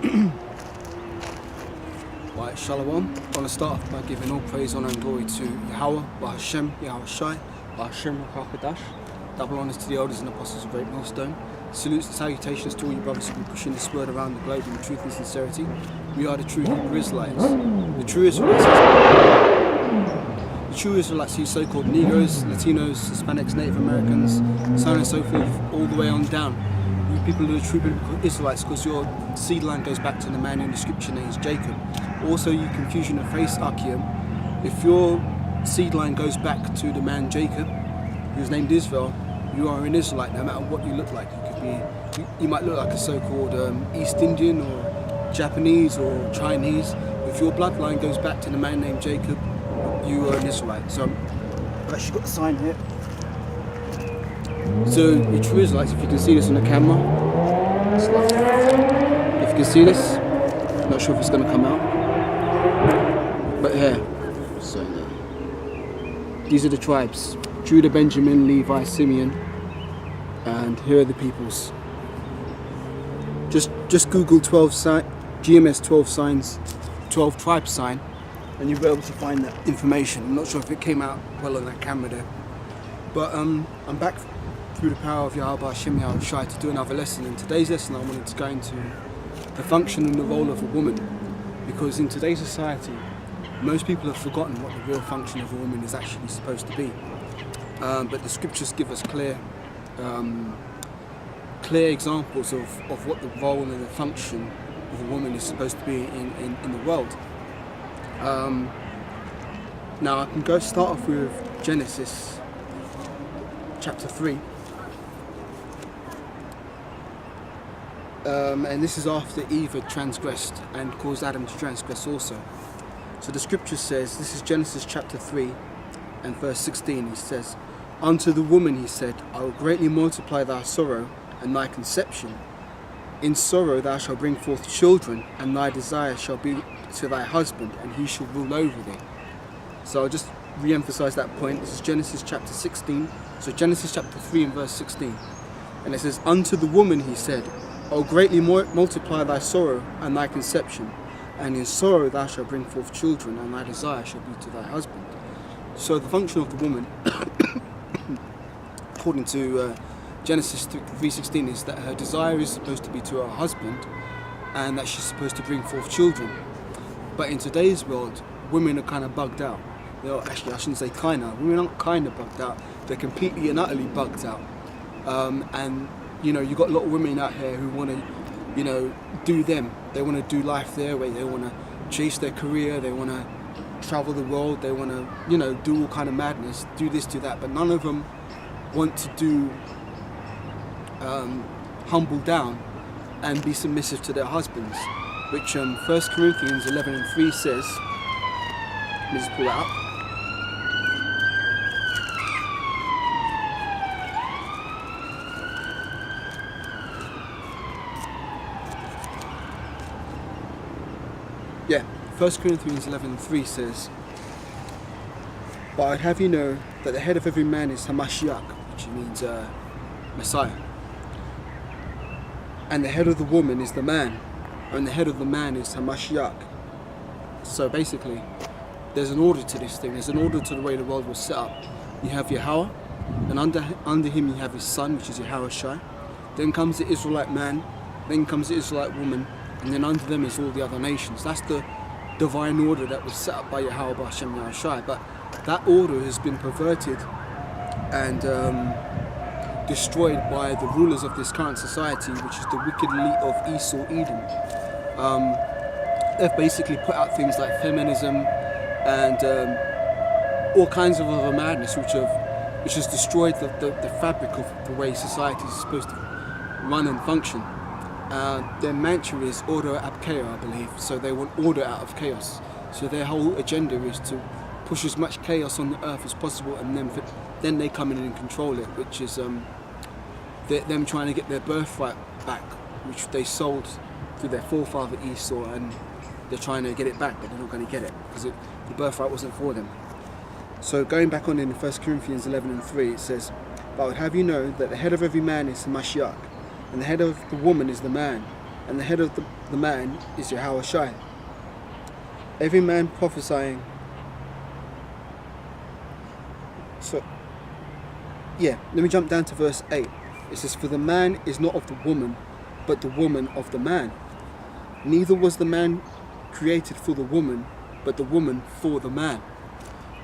Right, Shalom. I want to start off by giving all praise, honor and glory to Yahweh, Bahashem, Yahweh Shai, Bahashem, Rakakadash. Double honors to the elders and apostles of Great Millstone. Salutes and salutations to all you brothers who have been pushing this word around the globe in truth and sincerity. We are the true Hebrew Israelites. The true Israelites, these so-called Negroes, Latinos, Hispanics, Native Americans, so on and so forth, all the way on down. You people are the true biblical Israelites because your seed line goes back to the man in the scripture named Jacob. Also, you confusion of face, Akim. If your seed line goes back to the man Jacob, who's named Israel, you are an Israelite no matter what you look like. You could be, you might look like a so-called East Indian or Japanese or Chinese. If your bloodline goes back to the man named Jacob, you are an Israelite. So I've actually got a sign here. So the true Israelites, if you can see this on the camera, if you can see this, I'm not sure if it's going to come out, but here, so these are the tribes: Judah, Benjamin, Levi, Simeon, and here are the peoples. Just Google GMS 12 signs, 12 tribes sign, and you'll be able to find that information. I'm not sure if it came out well on that camera there, but I'm back through the power of Yahweh Hashem Yahweh Shai to do another lesson. In today's lesson I wanted to go into the function and the role of a woman, because in today's society most people have forgotten what the real function of a woman is actually supposed to be. But the scriptures give us clear examples of what the role and the function of a woman is supposed to be in the world. Now I can go start off with Genesis chapter 3. And this is after Eve had transgressed and caused Adam to transgress also. So the scripture says, this is Genesis chapter 3 and verse 16, he says, "Unto the woman he said, I will greatly multiply thy sorrow and thy conception. In sorrow thou shalt bring forth children, and thy desire shall be to thy husband, and he shall rule over thee." So I'll just re-emphasize that point. This is Genesis chapter 16, so Genesis chapter 3 and verse 16. And it says, "Unto the woman he said, I will greatly multiply thy sorrow and thy conception, and in sorrow thou shalt bring forth children, and thy desire shall be to thy husband." So the function of the woman, according to Genesis 3:16, is that her desire is supposed to be to her husband, and that she's supposed to bring forth children. But in today's world, women are kind of bugged out. Actually, I shouldn't say kind of. Women aren't kind of bugged out. They're completely and utterly bugged out. And you know, you've got a lot of women out here who want to, you know, do them. They want to do life their way. They want to chase their career. They want to travel the world. They want to, you know, do all kind of madness, do this, do that. But none of them want to do humble down and be submissive to their husbands, which 1 Corinthians 11 and 3 says. Let me just pull that up. Yeah, 1 Corinthians 11 and 3 says, "But I'd have you know that the head of every man is Hamashiach," which means Messiah. "And the head of the woman is the man, and the head of the man is Hamashiach." So basically, there's an order to this thing. There's an order to the way the world was set up. You have Yahweh, and under him you have his son, which is Yahweh Shai. Then comes the Israelite man, then comes the Israelite woman, and then under them is all the other nations. That's the divine order that was set up by Yahweh Hashem Yahweh Shai. But that order has been perverted and destroyed by the rulers of this current society, which is the wicked elite of Esau, Edom. They've basically put out things like feminism and all kinds of other madness, which has destroyed the fabric of the way society is supposed to run and function. Their mantra is order ab chaos, I believe. So they want order out of chaos. So their whole agenda is to push as much chaos on the earth as possible, and then they come in and control it, which is them trying to get their birthright back, which they sold through their forefather Esau, and they're trying to get it back, but they're not going to get it because the birthright wasn't for them. So going back on in 1 Corinthians 11 and 3, it says, "But I would have you know that the head of every man is the Mashiach, and the head of the woman is the man, and the head of the man is Yahweh Shai. Every man prophesying. So, yeah, let me jump down to verse 8. It says, "For the man is not of the woman, but the woman of the man. Neither was the man created for the woman, but the woman for the man."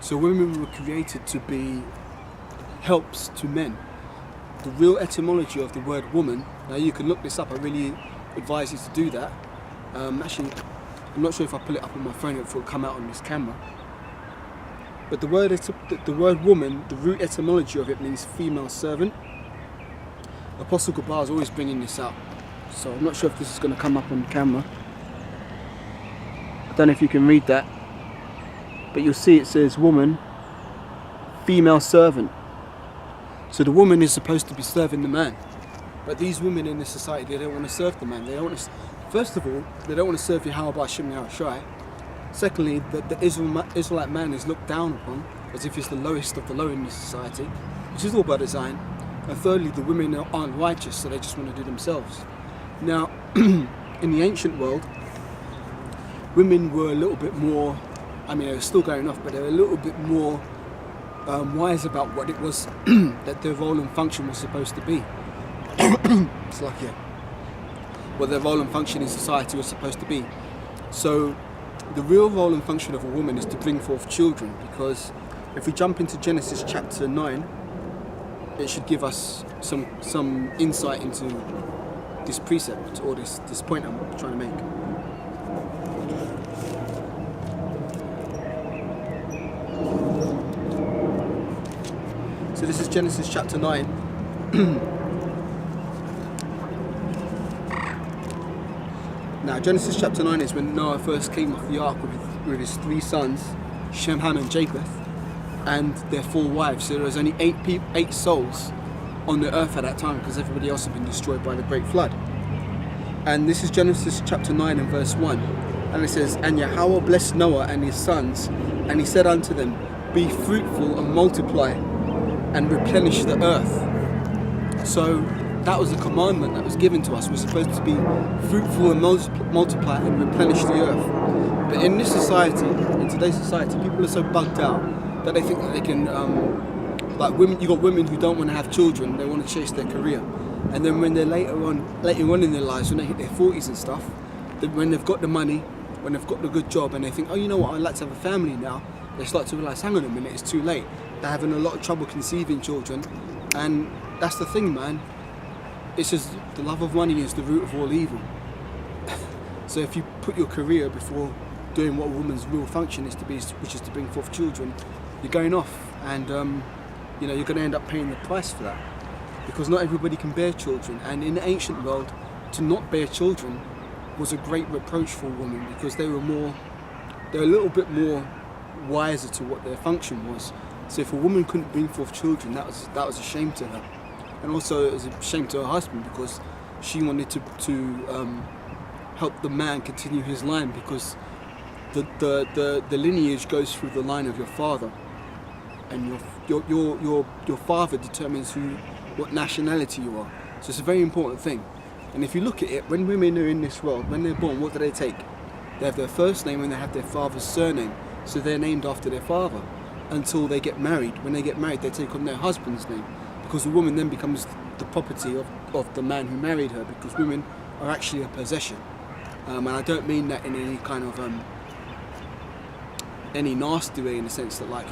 So women were created to be helps to men. The real etymology of the word woman, now you can look this up, I really advise you to do that. Actually, I'm not sure if I pull it up on my phone if it will come out on this camera. But the word woman, the root etymology of it means female servant. Apostle Gabar is always bringing this up, so I'm not sure if this is going to come up on camera. I don't know if you can read that, but you'll see it says woman, female servant. So the woman is supposed to be serving the man, but these women in this society, they don't want to serve the man. They don't want to. First of all, they don't want to serve Yahweh B'Shem Yahweh Shai. Secondly, the Israelite man is looked down upon as if he's the lowest of the low in this society, which is all by design. And thirdly, the women aren't righteous, so they just want to do themselves. Now, in the ancient world, women were a little bit more, I mean, they were still going off, but they were a little bit more wise about what it was that their role and function was supposed to be. It's like, yeah, what their role and function in society was supposed to be. So the real role and function of a woman is to bring forth children, because if we jump into Genesis chapter 9, it should give us some insight into this precept, or this point I'm trying to make. So this is Genesis chapter 9. Now, Genesis chapter 9 is when Noah first came off the ark with his 3 sons, Shem, Ham and Japheth, and their 4 wives. So there was only 8 souls on the earth at that time, because everybody else had been destroyed by the great flood. And this is Genesis chapter 9 and verse 1. And it says, "And Yahweh blessed Noah and his sons, and he said unto them, Be fruitful and multiply, and replenish the earth." So that was a commandment that was given to us. We're supposed to be fruitful and multiply and replenish the earth. But in this society, in today's society, people are so bugged out that they think that they can, like women. You got women who don't want to have children; they want to chase their career. And then when they're later on in their lives, when they hit their 40s and stuff, when they've got the money, when they've got the good job, and they think, oh, you know what, I'd like to have a family now. They start to realise, hang on a minute, it's too late. They're having a lot of trouble conceiving children, and that's the thing, man. It's just the love of money is the root of all evil. So if you put your career before doing what a woman's real function is to be, which is to bring forth children, you're going off, and you're going to end up paying the price for that, because not everybody can bear children. And in the ancient world, to not bear children was a great reproach for a woman, because they're a little bit more wiser to what their function was. So if a woman couldn't bring forth children, that was a shame to her. And also it was a shame to her husband, because she wanted to help the man continue his line, because the lineage goes through the line of your father, and your father determines what nationality you are. So it's a very important thing. And if you look at it, when women are in this world, when they're born, what do they take? They have their first name and they have their father's surname, so they're named after their father until they get married. When they get married, they take on their husband's name, because the woman then becomes the property of the man who married her, because women are actually a possession. And I don't mean that in any kind of any nasty way, in the sense that, like,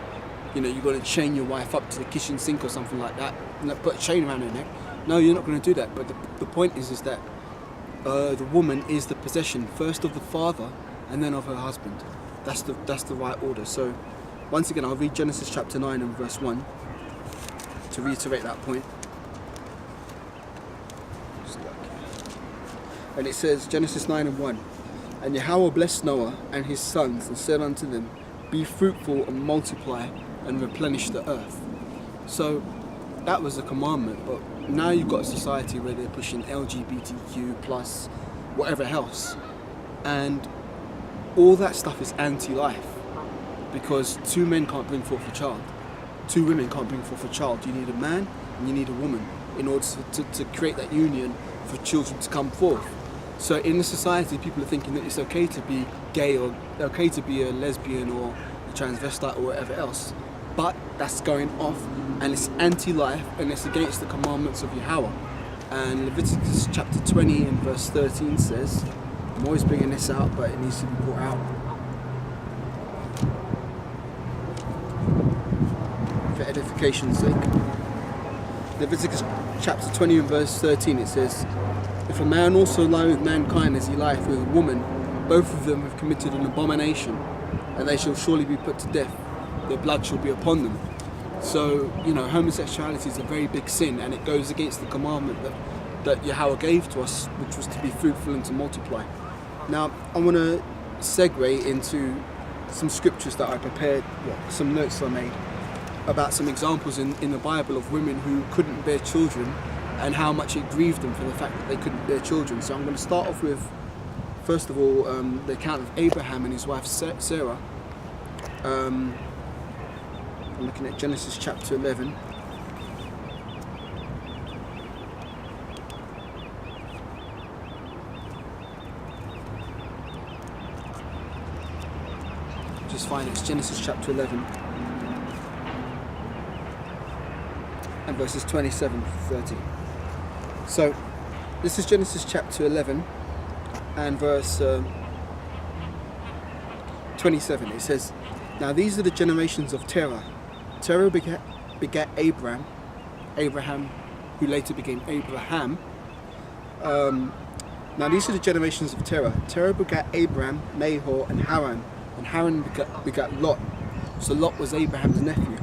you're going to chain your wife up to the kitchen sink or something like that, and put a chain around her neck. No, you're not going to do that. But the point is that the woman is the possession first of the father and then of her husband. That's the right order. So once again, I'll read Genesis chapter 9 and verse 1 to reiterate that point. And it says, Genesis 9 and 1, "And Yahweh blessed Noah and his sons, and said unto them, Be fruitful and multiply, and replenish the earth." So that was a commandment, but now you've got a society where they're pushing LGBTQ plus whatever else, and all that stuff is anti-life, because 2 men can't bring forth a child, 2 women can't bring forth a child. You need a man and you need a woman in order to create that union for children to come forth. So in the society, people are thinking that it's okay to be gay or okay to be a lesbian or a transvestite or whatever else. But that's going off, and it's anti-life, and it's against the commandments of Yahweh. And Leviticus chapter 20 and verse 13 says, I'm always bringing this out, but it needs to be brought out for edification's sake. Leviticus chapter 20 and verse 13, it says, if a man also lie with mankind as he lieth with a woman, both of them have committed an abomination, and they shall surely be put to death. Their blood shall be upon them. So, homosexuality is a very big sin, and it goes against the commandment that Yahweh gave to us, which was to be fruitful and to multiply. Now, I want to segue into some scriptures that I prepared, some notes I made, about some examples in the Bible of women who couldn't bear children and how much it grieved them for the fact that they couldn't bear children. So I'm going to start off with, first of all, the account of Abraham and his wife Sarah. I'm looking at Genesis chapter 11. Just find it's Genesis chapter 11 and verses 27 to 30. So this is Genesis chapter 11 and verse 27. It says, now these are the generations of Terah. Terah begat Abraham, who later became Abraham. Now these are the generations of Terah. Terah begat Abraham, Nahor, and Haran. And Haran begat Lot. So Lot was Abraham's nephew.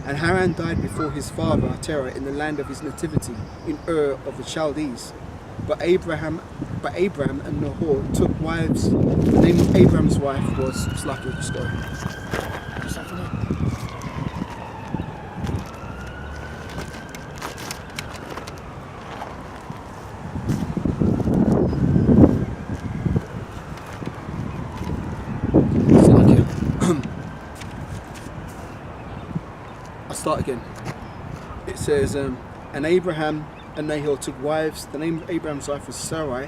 And Haran died before his father Terah in the land of his nativity, in Ur of the Chaldees. But Abraham and Nahor took wives. The name of Abraham's wife was Slaki. Just go. Start again. It says, and Abraham and Nahor took wives. The name of Abraham's wife was Sarai,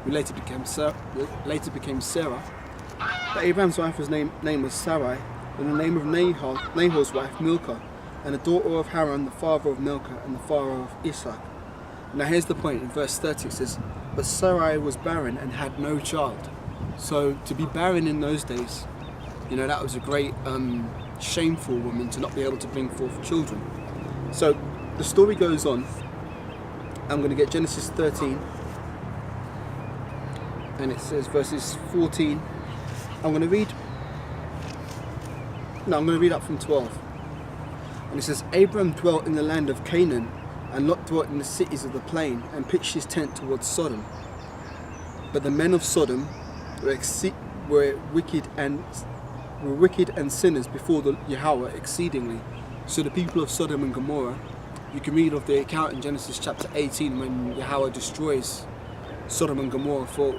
who later became Sarah. But Abraham's wife's name was Sarai, and the name of Nahor's wife Milcah, and the daughter of Haran, the father of Milcah, and the father of Isaac. Now here's the point. In verse 30 it says, but Sarai was barren and had no child. So to be barren in those days, that was a great shameful woman to not be able to bring forth children. So the story goes on. I'm going to get Genesis 13 and it says verses 14. I'm going to read up from 12, and it says, Abram dwelt in the land of Canaan, and Lot dwelt in the cities of the plain, and pitched his tent towards Sodom. But the men of Sodom were wicked and sinners before the Yahweh exceedingly. So the people of Sodom and Gomorrah, you can read of the account in Genesis chapter 18 when Yahweh destroys Sodom and Gomorrah for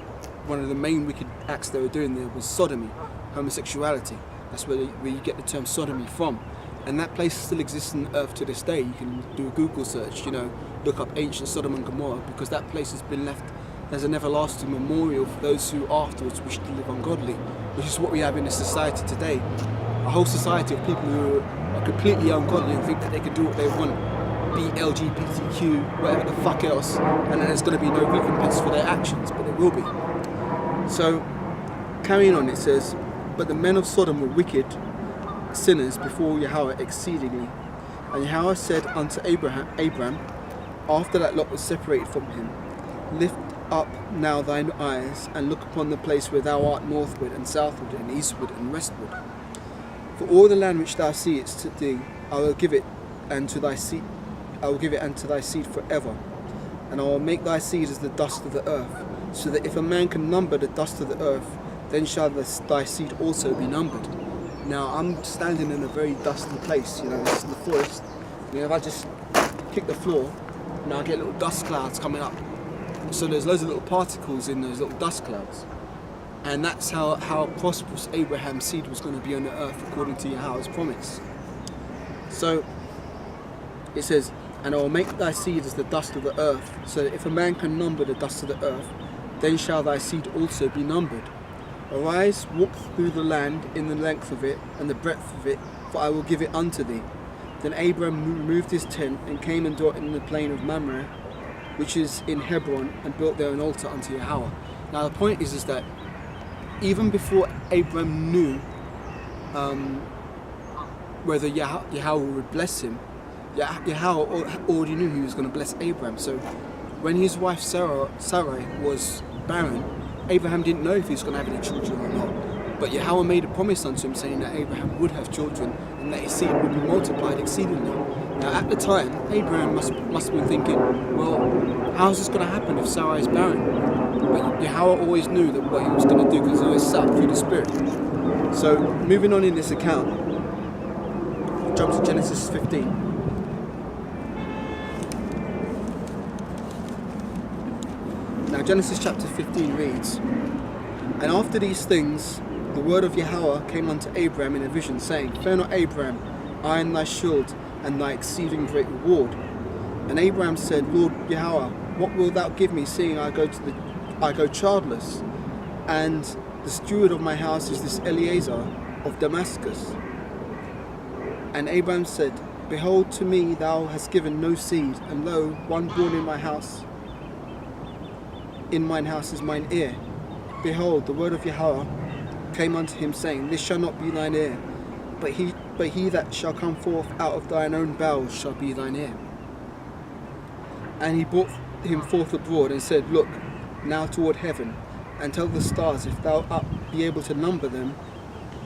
one of the main wicked acts they were doing there was sodomy, homosexuality. That's where you get the term sodomy from. And that place still exists on earth to this day. You can do a Google search, look up ancient Sodom and Gomorrah, because that place has been left as an everlasting memorial for those who afterwards wish to live ungodly, which is what we have in this society today. A whole society of people who are completely ungodly and think that they can do what they want, be LGBTQ, whatever the fuck else, and then there's going to be no recompense for their actions, but there will be. So, carrying on, it says, but the men of Sodom were wicked sinners before Yahweh exceedingly. And Yahweh said unto Abram, after that Lot was separated from him, lift up now thine eyes, and look upon the place where thou art northward and southward and eastward and westward. For all the land which thou seest to thee, I will give it unto thy seed. I will give it unto thy seed forever, and I will make thy seed as the dust of the earth, so that if a man can number the dust of the earth, then shall thy seed also be numbered. Now I'm standing in a very dusty place, this is the forest. If I just kick the floor, I get little dust clouds coming up. So there's loads of little particles in those little dust clouds. And that's how prosperous Abraham's seed was going to be on the earth according to Yahweh's promise. So it says, and I will make thy seed as the dust of the earth, so that if a man can number the dust of the earth, then shall thy seed also be numbered. Arise, walk through the land in the length of it and the breadth of it, for I will give it unto thee. Then Abram removed his tent and came and dwelt in the plain of Mamre, which is in Hebron, and built there an altar unto Yahweh. Now the point is that even before Abram knew whether Yahweh would bless him, Yahweh already knew he was going to bless Abraham. So when his wife Sarai was barren, Abraham didn't know if he was going to have any children or not. But Yahweh made a promise unto him, saying that Abraham would have children and that his seed would be multiplied exceedingly. Now at the time, Abraham must have been thinking, well, how's this going to happen if Sarai is barren? But Yahweh always knew that what he was going to do, because he always sat through the Spirit. So moving on in this account, jump to Genesis 15. Now Genesis chapter 15 reads, And after these things, the word of Yahweh came unto Abraham in a vision, saying, Fear not, Abraham, I am thy shield and thy exceeding great reward. And Abraham said, Lord Yahweh, what wilt thou give me, seeing I go childless, and the steward of my house is this Eliezer of Damascus? And Abraham said, Behold, to me thou hast given no seed, and lo, one born in mine house is mine heir. Behold, the word of Yahweh came unto him, saying, This shall not be thine heir, but he that shall come forth out of thine own bowels shall be thine heir. And he brought him forth abroad, and said, Look now toward heaven, and tell the stars if thou art be able to number them.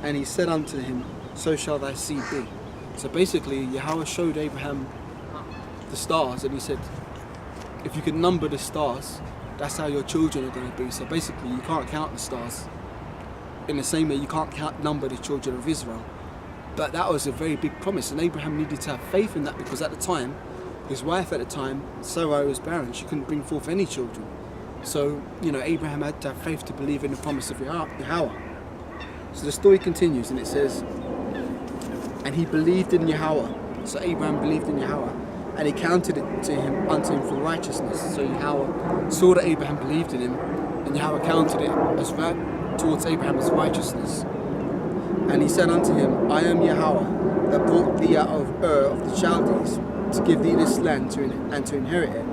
And he said unto him, So shall thy seed be. So basically, Yahweh showed Abraham the stars, and he said, if you can number the stars, that's how your children are going to be. So basically, you can't count the stars. In the same way, you can't number the children of Israel. But that was a very big promise, and Abraham needed to have faith in that, because at the time, his wife at the time, Sarai, was barren. She couldn't bring forth any children. So, Abraham had to have faith to believe in the promise of Yahweh. So the story continues, and it says, And he believed in Yahweh. So Abraham believed in Yahweh, and he counted it unto him for righteousness. So Yahweh saw that Abraham believed in him, and Yahweh counted it as towards Abraham as righteousness. And he said unto him, I am Yahweh, that brought thee out of Ur of the Chaldees, to give thee this land and to inherit it.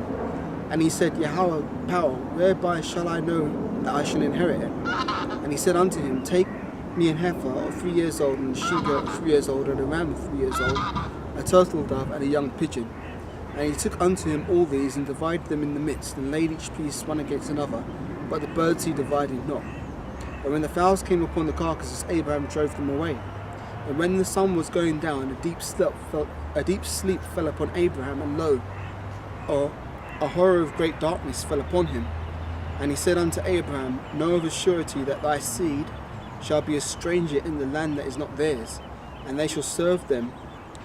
And he said, Yahweh power, whereby shall I know that I shall inherit it? And he said unto him, Take me an heifer of 3 years old, and a she-goat of 3 years old, and a ram of 3 years old, a turtle dove, and a young pigeon. And he took unto him all these, and divided them in the midst, and laid each piece one against another, but the birds he divided not. And when the fowls came upon the carcasses, Abraham drove them away. And when the sun was going down, a deep sleep fell upon Abraham, and lo, a horror of great darkness fell upon him. And he said unto Abraham, Know of a surety that thy seed shall be a stranger in the land that is not theirs, and they shall serve them,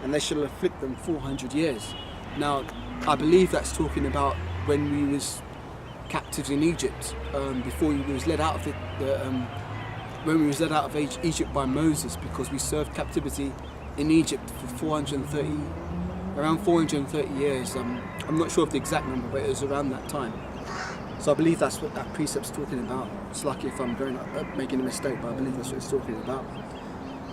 and they shall afflict them 400 years. Now, I believe that's talking about when we was captives in Egypt, before we was led out of when we was led out of Egypt by Moses, because we served captivity in Egypt for around 430 years. I'm not sure of the exact number, but it was around that time. So I believe that's what that precept's talking about. It's lucky if I'm making a mistake, but I believe that's what it's talking about.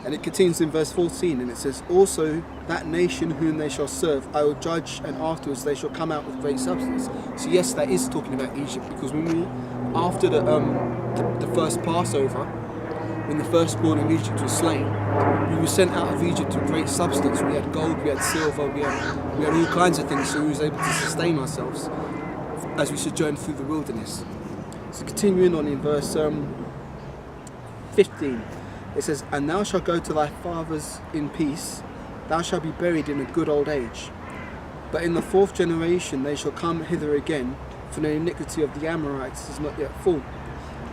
And it continues in verse 14, and it says, Also that nation whom they shall serve I will judge, and afterwards they shall come out with great substance. So yes, that is talking about Egypt, because after the first Passover, when the firstborn of Egypt was slain, we were sent out of Egypt with great substance. We had gold, we had silver, we had all kinds of things, so we was able to sustain ourselves as we sojourned through the wilderness. So continuing on in verse 15, it says, And thou shalt go to thy fathers in peace, thou shalt be buried in a good old age. But in the 4th generation they shall come hither again, for the iniquity of the Amorites is not yet full.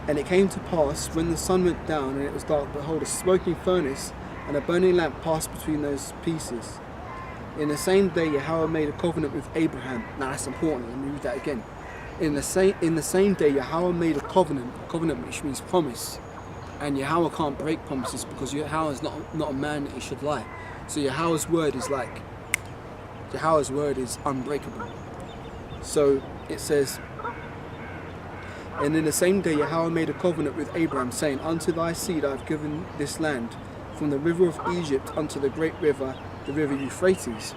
And it came to pass, when the sun went down and it was dark, behold, a smoking furnace and a burning lamp passed between those pieces. In the same day Yahweh made a covenant with Abraham. Now that's important, let me read that again. In the same day Yahweh made a covenant which means promise. And Yahweh can't break promises, because Yahweh is not a man that he should lie. So Yahweh's word is unbreakable. So it says, And in the same day Yahweh made a covenant with Abraham, saying, Unto thy seed I have given this land, from the river of Egypt unto the great river, the river Euphrates.